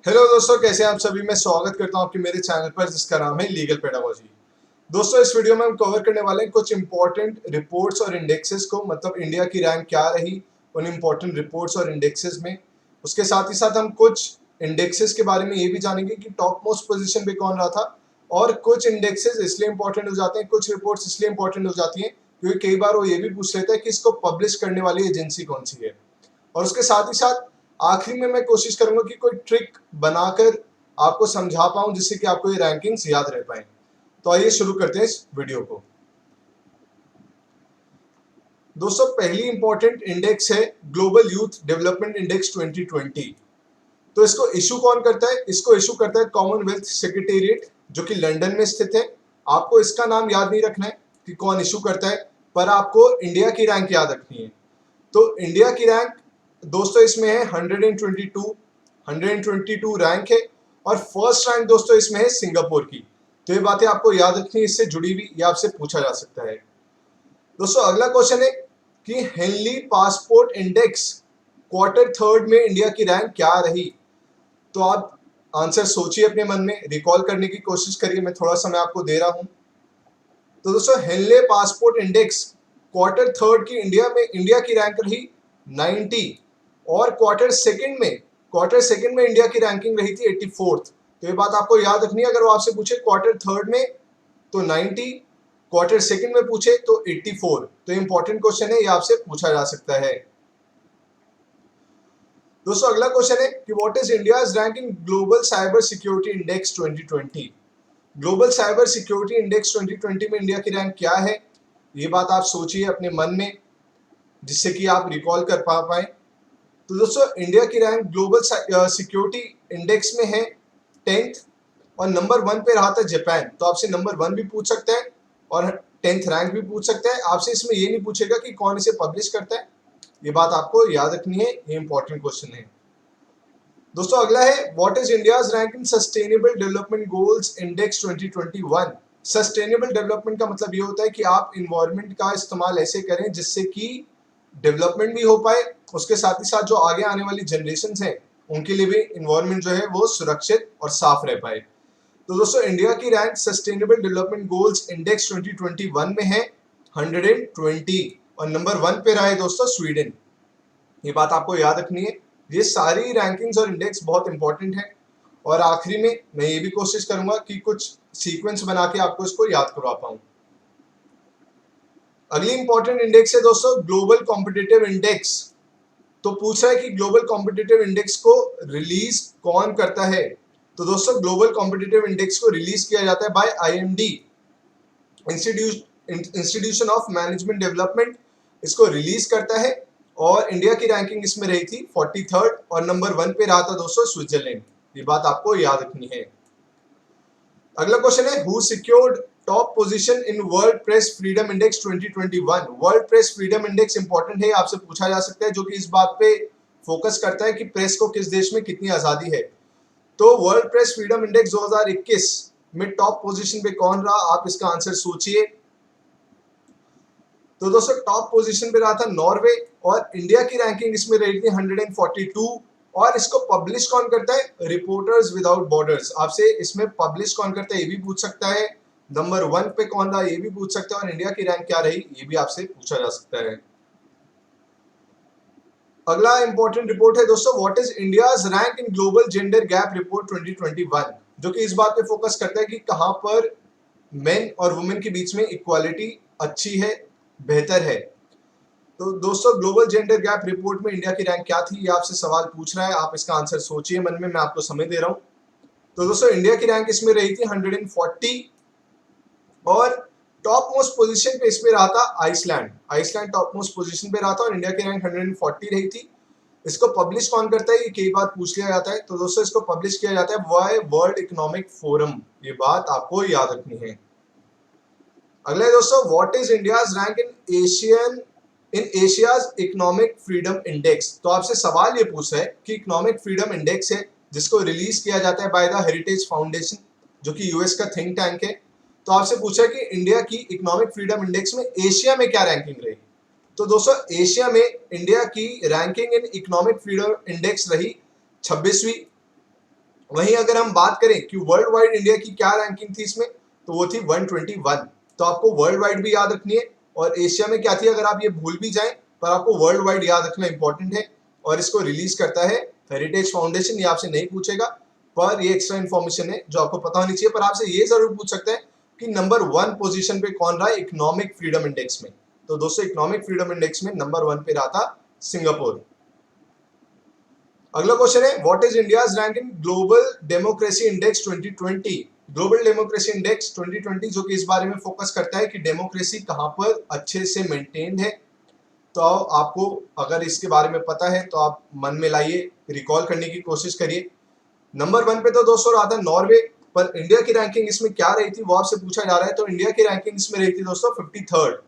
Hello दोस्तों, कैसे हैं आप सभी। मैं स्वागत करता हूं आपके मेरे चैनल पर जिसका नाम है लीगल पेडागोजी। दोस्तों, इस वीडियो में हम कवर करने वाले हैं कुछ इंपॉर्टेंट रिपोर्ट्स और इंडेक्सेस को, मतलब इंडिया की रैंक क्या रही उन इंपॉर्टेंट रिपोर्ट्स और इंडेक्सेस में। उसके साथ ही साथ हम कुछ इंडेक्सेस के बारे में ये भी जानेंगे कि टॉप मोस्ट पोजीशन पे कौन रहा था। और कुछ इंडेक्सेस इसलिए इंपॉर्टेंट हो जाते हैं, कुछ रिपोर्ट्स इसलिए इंपॉर्टेंट हो जाती हैं क्योंकि कई बार वो ये भी पूछ लेता है कि इसको पब्लिश करने वाली एजेंसी कौन सी है। और उसके साथ ही साथ आखिरी में मैं कोशिश करूंगा कि कोई ट्रिक बनाकर आपको समझा पाऊं जिससे कि आपको ये रैंकिंग्स याद रह पाए। तो आइए शुरू करते हैं इस वीडियो को। दोस्तों, पहली इंपॉर्टेंट इंडेक्स है ग्लोबल यूथ डेवलपमेंट इंडेक्स 2020। तो इसको इशू कौन करता है? इसको इशू करता है कॉमनवेल्थ सेक्रेटेरिएट, जो कि लंदन में स्थित है। आपको इसका नाम याद नहीं रखना है कि कौन इशू करता है, पर आपको इंडिया की रैंक याद रखनी है। तो इंडिया की रैंक दोस्तों इसमें है 122 रैंक है। और फर्स्ट रैंक दोस्तों इसमें है सिंगापुर की। तो ये बातें आपको याद रखनी है, इससे जुड़ी हुई या आपसे पूछा जा सकता है। दोस्तों, अगला क्वेश्चन है कि Henley passport index quarter third में इंडिया की रैंक क्या रही। तो आप आंसर सोचिए, अपने मन में रिकॉल करने की कोशिश करिए। मैं थोड़ा समय आपको दे रहा हूं। तो दोस्तों, Henley passport index quarter third की इंडिया की रैंक रही 90। और क्वार्टर सेकंड में इंडिया की रैंकिंग रही थी 84th। तो ये बात आपको याद रखनी है। अगर वो आपसे पूछे क्वार्टर थर्ड में तो 90, क्वार्टर सेकंड में पूछे तो 84। तो इंपॉर्टेंट क्वेश्चन है, ये आपसे पूछा जा सकता है। दोस्तों, अगला क्वेश्चन है कि what is India's rank in global cyber security index 2020। Global cyber security index 2020 में इंडिया की रैंक क्या है, ये बात आप सोचिए अपने मन में, जिससे कि आप रिकॉल कर पाए। तो दोस्तों, इंडिया की रैंक ग्लोबल सिक्योरिटी इंडेक्स में है 10th। और नंबर 1 पे रहा था जापान। तो आपसे नंबर 1 भी पूछ सकता है और 10th रैंक भी पूछ सकता है। आपसे इसमें ये नहीं पूछेगा कि कौन इसे पब्लिश करता है। ये बात आपको याद रखनी है, ये इंपॉर्टेंट क्वेश्चन है। दोस्तों, अगला है what is India's rank in sustainable development goals index 2021। Sustainable development का मतलब ये होता है कि आप इन्वायरमेंट का इस्तेमाल ऐसे करें जिससे कि डेवलपमेंट भी हो पाए, उसके साथ ही साथ जो आगे आने वाली जनरेशन हैं उनके लिए भी इन्वायरमेंट जो है वो सुरक्षित और साफ रह पाए। तो दोस्तों, इंडिया की rank sustainable development goals index 2021 में है 120। और नंबर 1 पे रहा है दोस्तों स्वीडन। ये बात आपको याद रखनी है। ये सारी रैंकिंग्स और इंडेक्स बहुत इंपॉर्टेंट है। और आखिरी में मैं ये भी कोशिश करूंगा कि कुछ सीक्वेंस बना के आपको इसको याद करवा पाऊं। अगली इंपॉर्टेंट इंडेक्स है दोस्तों ग्लोबल कॉम्पिटिटिव इंडेक्स। तो पूछ रहा है कि ग्लोबल कॉम्पिटिटिव इंडेक्स को रिलीज कौन करता है। तो दोस्तों, ग्लोबल कॉम्पिटिटिव इंडेक्स को रिलीज किया जाता है by IMD, institution of management development. इसको रिलीज करता है। और इंडिया की रैंकिंग इसमें रही थी 43rd और नंबर 1 पे रहा था दोस्तों स्विट्जरलैंड। ये बात आपको याद रखनी है। अगला क्वेश्चन है who secured top position in world press freedom index 2021। World press freedom index important है, आपसे पूछा जा सकता है, जो कि इस बात पे फोकस करता है कि प्रेस को किस देश में कितनी आजादी है। तो वर्ल्ड प्रेस फ्रीडम इंडेक्स 2021 में टॉप पोजीशन पे कौन रहा, आप इसका आंसर सोचिए। तो दोस्तों, टॉप पोजीशन पे रहा था नॉर्वे। और इंडिया की रैंकिंग इसमें रही थी 142। और इसको पब्लिश कौन करता है? Reporters without borders. आपसे इसमें पब्लिश कौन करता है ये भी पूछ सकता है, नंबर 1 पे कौन रहा ये भी पूछ सकता है, और इंडिया की रैंक क्या रही ये भी आपसे पूछा जा सकता है। अगला इंपॉर्टेंट रिपोर्ट है दोस्तों what is India's rank in global gender gap report 2021, जो कि इस बात पे फोकस करता है कि कहां पर मेन और वुमेन के बीच में इक्वालिटी अच्छी है, बेहतर है। तो दोस्तों, ग्लोबल जेंडर गैप रिपोर्ट में इंडिया की रैंक क्या थी, ये आपसे सवाल पूछ रहा है। आप इसका आंसर सोचिए मन में, मैं आपको समय दे रहा हूं। तो दोस्तों, इंडिया की रैंक इसमें रही थी 140। और टॉप मोस्ट पोजीशन पे इसमें रहा था Iceland. Iceland top most position पे रहा था और इंडिया की रैंक 140 रही थी। इसको पब्लिश कौन करता है, ये कई बार पूछ लिया जाता है। तो दोस्तों, इसको पब्लिश किया जाता है बाय वर्ल्ड इकोनॉमिक फोरम। ये बात आपको याद रखनी है। अगला है दोस्तों what is India's rank in Asia's economic freedom index. तो आपसे सवाल ये पूछ रहा है कि इकोनॉमिक फ्रीडम इंडेक्स है जिसको रिलीज किया जाता है बाय द हेरिटेज फाउंडेशन, जो कि यूएस का थिंक टैंक है। तो आपसे पूछा है कि इंडिया की इकोनॉमिक फ्रीडम इंडेक्स में एशिया में क्या रैंकिंग रही। तो दोस्तों, एशिया में इंडिया की ranking in economic freedom index रही 26वीं। वहीं अगर हम बात करें कि वर्ल्ड वाइड इंडिया की क्या रैंकिंग थी इसमें, तो वो थी 121। तो आपको वर्ल्ड वाइड भी याद रखनी है, और एशिया में क्या थी अगर आप ये भूल भी जाएं, पर आपको वर्ल्ड वाइड याद रखना इंपॉर्टेंट है। और इसको रिलीज करता है हेरिटेज फाउंडेशन। ये आपसे नहीं पूछेगा, पर ये एक्स्ट्रा इन्फॉर्मेशन है जो आपको पता होनी चाहिए। पर आपसे ये जरूर पूछ सकते हैं कि नंबर 1 पोजीशन पे कौन रहा है इकोनॉमिक फ्रीडम इंडेक्स में। तो दोस्तों इकोनॉमिक फ्रीडम इंडेक्स में नंबर 1 पे रहा था सिंगापुर। अगला क्वेश्चन है what is India's rank in global democracy index 2020। Global democracy index 2020 जो कि इस बारे में फोकस करता है कि डेमोक्रेसी कहां पर अच्छे से मेंटेन है। तो आपको अगर इसके बारे में पता है तो आप मन में लाइए, रिकॉल करने की कोशिश करिए। नंबर 1 पे तो दोस्तों रहा था नॉर्वे, पर इंडिया की रैंकिंग इसमें क्या रही थी वो आपसे पूछा जा रहा है। तो इंडिया की रैंकिंग इसमें रही थी दोस्तों 53rd।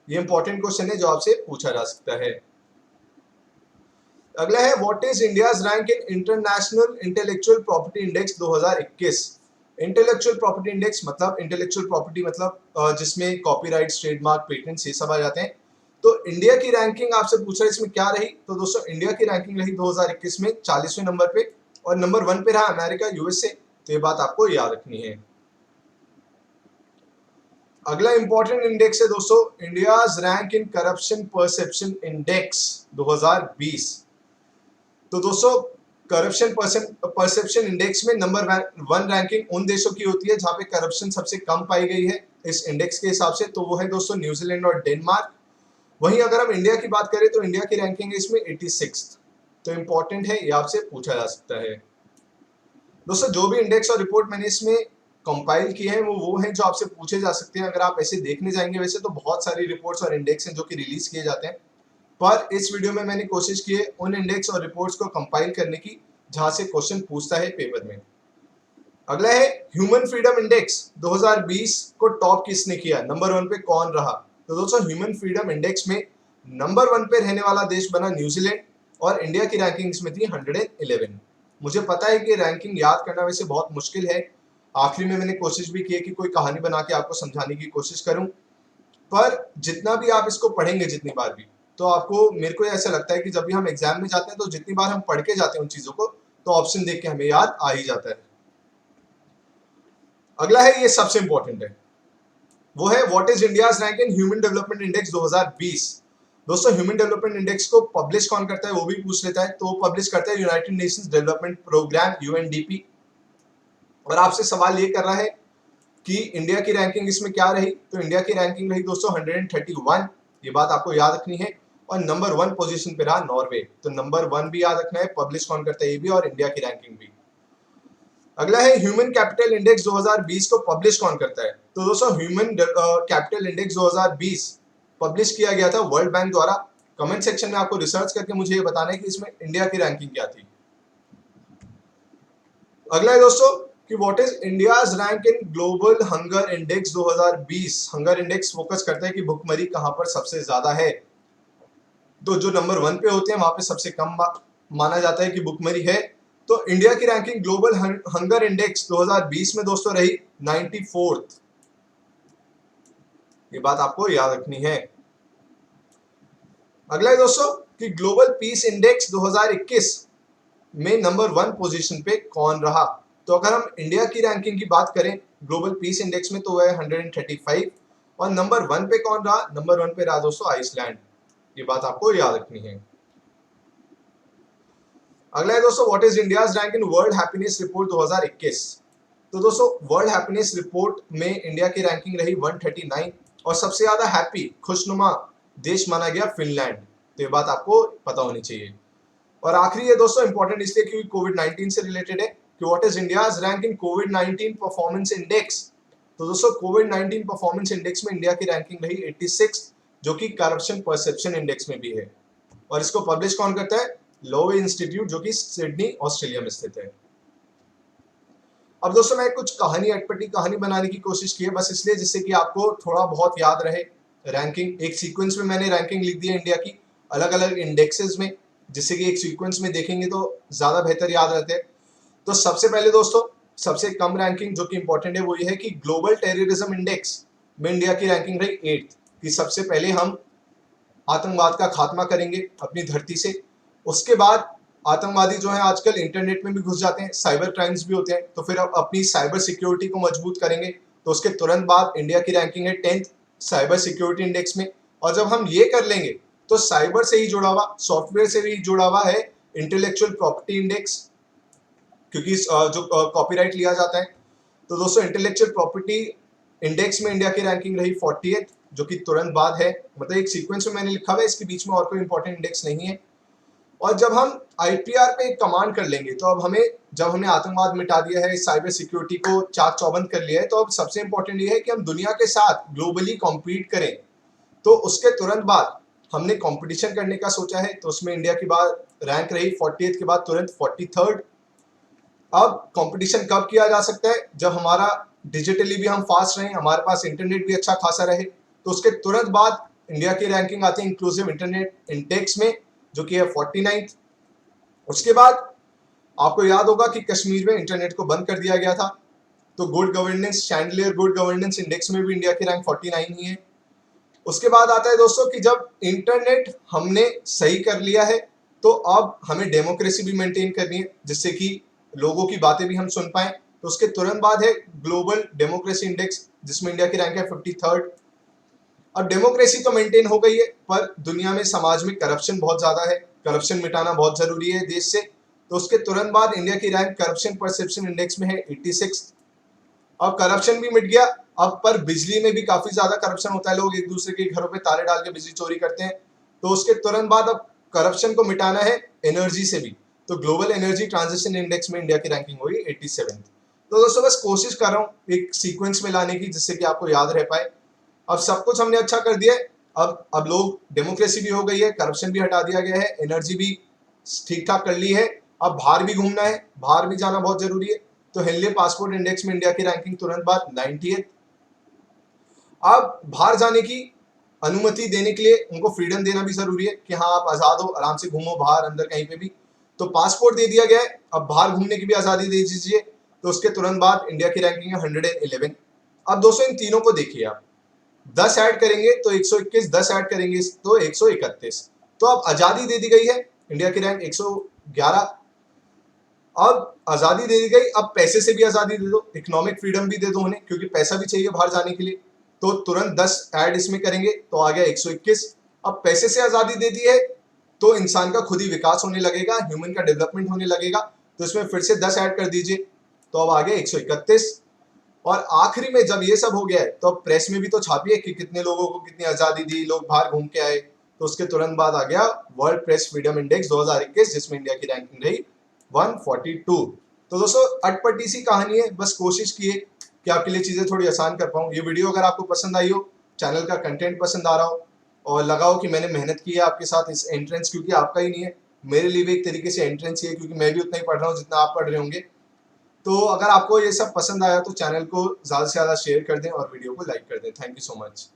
ये इंपॉर्टेंट क्वेश्चन है जो आपसे पूछा जा सकता है। अगला है what is India's rank in international intellectual property index 2021। Intellectual property index मतलब इंटेलेक्चुअल प्रॉपर्टी मतलब जिसमें कॉपीराइट, ट्रेडमार्क, पेटेंट्स ये सब आ जाते हैं। तो इंडिया की रैंकिंग आपसे पूछा इसमें क्या रही, तो दोस्तों इंडिया की रैंकिंग रही 2021 में 40वें नंबर पे, और नंबर 1 पे रहा अमेरिका, यूएसए। तो ये बात आपको याद रखनी है। अगला इंपॉर्टेंट इंडेक्स है दोस्तों India's rank in corruption perception index 2020। तो दोस्तों करप्शन परसेप्शन इंडेक्स में नंबर 1 रैंकिंग उन देशों की होती है जहां पे करप्शन सबसे कम पाई गई है इस इंडेक्स के हिसाब से, तो वो है दोस्तों न्यूजीलैंड और डेनमार्क। वहीं अगर हम इंडिया की बात करें तो इंडिया की रैंकिंग है इसमें 86। तो इंपॉर्टेंट है, ये आपसे पूछा जा सकता है। दोस्तों जो भी इंडेक्स और रिपोर्ट मैंने इसमें कंपाइल किए हैं वो हैं जो आपसे पूछे जा सकते हैं। अगर आप ऐसे देखने जाएंगे वैसे तो बहुत सारी रिपोर्ट्स और इंडेक्स हैं जो कि रिलीज किए जाते हैं, पर इस वीडियो में मैंने कोशिश की है उन इंडेक्स और रिपोर्ट्स को कंपाइल करने की जहां से क्वेश्चन पूछता है पेपर में। अगला है ह्यूमन फ्रीडम इंडेक्स 2020 को टॉप किसने किया, नंबर 1 पे कौन रहा। तो दोस्तों ह्यूमन फ्रीडम इंडेक्स में नंबर 1 पे रहने वाला देश बना न्यूजीलैंड, और इंडिया की रैंकिंग इसमें थी 111। मुझे पता है कि रैंकिंग याद करना वैसे बहुत मुश्किल है। आखिरी में मैंने कोशिश भी की है कि कोई कहानी बना के आपको समझाने की कोशिश करूं, पर जितना भी आप इसको पढ़ेंगे जितनी बार भी, तो आपको, मेरे को ऐसा लगता है कि जब भी हम एग्जाम में जाते हैं तो जितनी बार हम पढ़ के जाते हैं उन चीजों को, तो ऑप्शन देख के हमें याद आ ही जाता है। अगला है, ये सबसे इंपॉर्टेंट है, वो है what is India's rank in human development index 2020। दोस्तों ह्यूमन डेवलपमेंट इंडेक्स को पब्लिश कौन करता है वो भी पूछ लेता है, तो वो पब्लिश करता है United Nations development programme UNDP. और आपसे सवाल ये कर रहा है कि इंडिया की रैंकिंग इसमें क्या रही, तो इंडिया की रैंकिंग रही दोस्तों 131। ये बात आपको याद रखनी है। और नंबर 1 पोजीशन पे रहा नॉर्वे। तो नंबर 1 भी याद रखना है, पब्लिश कौन करता है ये भी, और इंडिया की रैंकिंग भी। अगला है ह्यूमन कैपिटल इंडेक्स 2020 को पब्लिश कौन करता है। तो दोस्तों ह्यूमन कैपिटल इंडेक्स 2020 पब्लिश किया गया था वर्ल्ड बैंक द्वारा। कमेंट सेक्शन में आपको रिसर्च करके मुझे ये बताना है कि इसमें इंडिया की रैंकिंग क्या थी। अगला है दोस्तों कि what is India's rank in global hunger index 2020। Hunger index focus करता है कि भुखमरी कहां पर सबसे ज्यादा है। तो जो नंबर 1 पे होते हैं वहां पे सबसे कम माना जाता है कि भुखमरी है। तो इंडिया की रैंकिंग ग्लोबल हंगर इंडेक्स 2020 में दोस्तों रही 94th। ये बात आपको याद रखनी है। अगला है दोस्तों कि ग्लोबल पीस इंडेक्स 2021 में नंबर 1 पोजीशन पे कौन रहा। तो अगर हम इंडिया की रैंकिंग की बात करें ग्लोबल पीस इंडेक्स में तो वह है 135, और नंबर 1 पे कौन रहा, नंबर 1 पे रहा दोस्तों आइसलैंड। ये बात आपको याद रखनी है। अगला है दोस्तों what is India's rank in world happiness report 2021। तो दोस्तों वर्ल्ड हैप्पीनेस रिपोर्ट में इंडिया की रैंकिंग रही 139, और सबसे ज्यादा हैप्पी खुशनुमा देश माना गया फिनलैंड। तो ये बात आपको पता होनी चाहिए। और आखिरी है दोस्तों इंपॉर्टेंट इसलिए क्योंकि कोविड-19 से रिलेटेड है कि what is India's rank in covid performance index. तो दोस्तों कोविड-19 परफॉर्मेंस इंडेक्स में इंडिया की रैंकिंग रही 86, जो कि करप्शन परसेप्शन इंडेक्स में भी है। और इसको पब्लिश कौन करता है, लोवे इंस्टीट्यूट, जो कि सिडनी ऑस्ट्रेलिया में स्थित है। अब दोस्तों मैं कुछ कहानी, अटपटी कहानी बनाने की कोशिश की है बस इसलिए जिससे कि आपको थोड़ा बहुत याद रहे रैंकिंग। एक सीक्वेंस में मैंने रैंकिंग लिख दी है इंडिया की अलग अलग इंडेक्सेस में, जिससे कि एक सीक्वेंस में देखेंगे तो ज्यादा बेहतर याद रहते हैं। तो सबसे पहले दोस्तों सबसे कम रैंकिंग जो कि इंपॉर्टेंट है वो ये है कि ग्लोबल टेररिज्म इंडेक्स में इंडिया की रैंकिंग रही 8th, कि सबसे पहले हम आतंकवाद का खात्मा करेंगे अपनी धरती से। उसके बाद आतंकवादी जो है आजकल इंटरनेट में भी घुस जाते हैं, साइबर क्राइम्स भी होते हैं, तो फिर अब अपनी साइबर सिक्योरिटी को मजबूत करेंगे। तो उसके तुरंत बाद इंडिया की रैंकिंग है 10th साइबर सिक्योरिटी इंडेक्स में। और जब हम ये कर लेंगे तो साइबर से ही जुड़ा हुआ, सॉफ्टवेयर से भी जुड़ा हुआ है इंटेलेक्चुअल प्रॉपर्टी इंडेक्स, क्योंकि जो कॉपीराइट लिया जाता है। तो दोस्तों इंटेलेक्चुअल प्रॉपर्टी इंडेक्स में इंडिया की रैंकिंग रही 40th, जो कि तुरंत बाद है, मतलब एक सीक्वेंस में मैंने लिखा हुआ है, इसके बीच में और कोई इंपॉर्टेंट इंडेक्स नहीं है। और जब हम आईपीआर पे एक कमांड कर लेंगे तो अब हमें, जब हमने आतंकवाद मिटा दिया है, साइबर सिक्योरिटी को चाक चौबंद कर लिया है, तो अब सबसे इंपॉर्टेंट ये है कि हम दुनिया के साथ ग्लोबली कॉम्पीट करें। तो उसके तुरंत बाद हमने कंपटीशन करने का सोचा है, तो उसमें इंडिया की बात रैंक रही 40th के बाद तुरंत 43rd। अब कंपटीशन कब किया जा सकता है? जब हमारा डिजिटली भी हम फास्ट रहें, हमारे पास इंटरनेट भी अच्छा खासा रहे। तो उसके तुरंत बाद इंडिया की रैंकिंग आती है इंक्लूसिव इंटरनेट इंडेक्स में, जो कि है 49th। उसके बाद आपको याद होगा कि कश्मीर में इंटरनेट को बंद कर दिया गया था, तो good governance, chandelier good governance index में भी इंडिया की रैंक 49 ही है। उसके बाद आता है दोस्तों कि जब इंटरनेट हमने सही कर लिया है, तो अब हमें डेमोक्रेसी भी मेंटेन करनी है, जिससे कि लोगों की बातें भी हम सुन पाए। तो उसके तुरंत बाद है ग्लोबल डेमोक्रेसी इंडेक्स, जिसमें इंडिया की रैंक है 53rd। अब डेमोक्रेसी तो मेंटेन हो गई है, पर दुनिया में, समाज में करप्शन बहुत ज्यादा है, करप्शन मिटाना बहुत जरूरी है देश से। तो उसके तुरंत बाद इंडिया की रैंक करप्शन परसेप्शन इंडेक्स में है 86। अब करप्शन भी मिट गया, अब पर बिजली में भी काफी ज्यादा करप्शन होता है, लोग एक दूसरे के घरों पे ताले डाल के बिजली चोरी करते हैं। तो उसके तुरंत बाद अब करप्शन को मिटाना है एनर्जी से भी, तो ग्लोबल एनर्जी ट्रांजिशन इंडेक्स में इंडिया की रैंकिंग हुई 87। तो दोस्तों बस कोशिश कर रहा हूँ एक सीक्वेंस में लाने की, जिससे कि आपको याद रह पाए। अब सब कुछ हमने अच्छा कर दिया है, अब लोग, डेमोक्रेसी भी हो गई है, करप्शन भी हटा दिया गया है, एनर्जी भी ठीक ठाक कर ली है। अब बाहर भी घूमना है, बाहर भी जाना बहुत जरूरी है। तो हेनले पासपोर्ट इंडेक्स में इंडिया की रैंकिंग तुरंत बाद 90th। अब बाहर जाने की अनुमति देने के लिए उनको फ्रीडम देना भी जरूरी है कि हाँ आप आजाद हो, आराम से घूमो बाहर अंदर कहीं पे भी। तो पासपोर्ट दे दिया गया है, अब बाहर घूमने की भी आजादी दे दीजिए। तो उसके तुरंत बाद इंडिया की रैंकिंग है 111। अब दोस्तों इन तीनों को देखिए आप, 10 ऐड करेंगे तो 121, 10 ऐड करेंगे तो 131। तो अब आजादी दे दी गई है, इंडिया की रैंक 111। अब आजादी दे दी गई, अब पैसे से भी आजादी दे दो, इकोनॉमिक फ्रीडम भी दे दो उन्हें, क्योंकि पैसा भी चाहिए बाहर जाने के लिए। तो तुरंत 10 ऐड इसमें करेंगे तो आ गया 121। अब पैसे से आजादी दे दी है, तो इंसान का खुद ही विकास होने लगेगा, ह्यूमन का डेवलपमेंट होने लगेगा। तो इसमें फिर से 10 ऐड कर दीजिए, तो अब आ गया 131। और आखिरी में जब ये सब हो गया है, तो अब प्रेस में भी तो छापिए कि कितने लोगों को कितनी आजादी दी, लोग बाहर घूम के आए। तो उसके तुरंत बाद आ गया वर्ल्ड प्रेस फ्रीडम इंडेक्स 2021, जिसमें इंडिया की रैंकिंग रही 142। तो दोस्तों अटपटी सी कहानी है, बस कोशिश किए कि आपके लिए चीजें थोड़ी आसान कर पाऊँ। ये वीडियो अगर आपको पसंद आई हो, चैनल का कंटेंट पसंद आ रहा हो, और लगा हो कि मैंने मेहनत की है आपके साथ इस एंट्रेंस, क्योंकि आपका ही नहीं है, मेरे लिए भी एक तरीके से एंट्रेंस ही है, क्योंकि मैं भी उतना ही पढ़ रहा हूँ जितना आप पढ़ रहे होंगे। तो अगर आपको ये सब पसंद आया तो चैनल को ज़्यादा से ज़्यादा शेयर कर दें और वीडियो को लाइक कर दें। Thank you so much.